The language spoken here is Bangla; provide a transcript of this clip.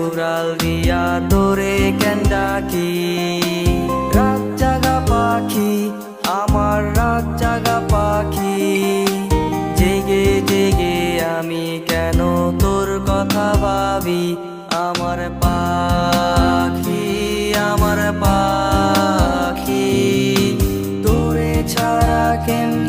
উড়াল দিয়া তোরে কেন ডাকি। রাত জাগা পাখি আমার রাত জাগা পাখি, জেগে জেগে আমি কেন তোর কথা ভাবি। আমার পাখি আমার পাখি, তোরে ছাড়া কেমনে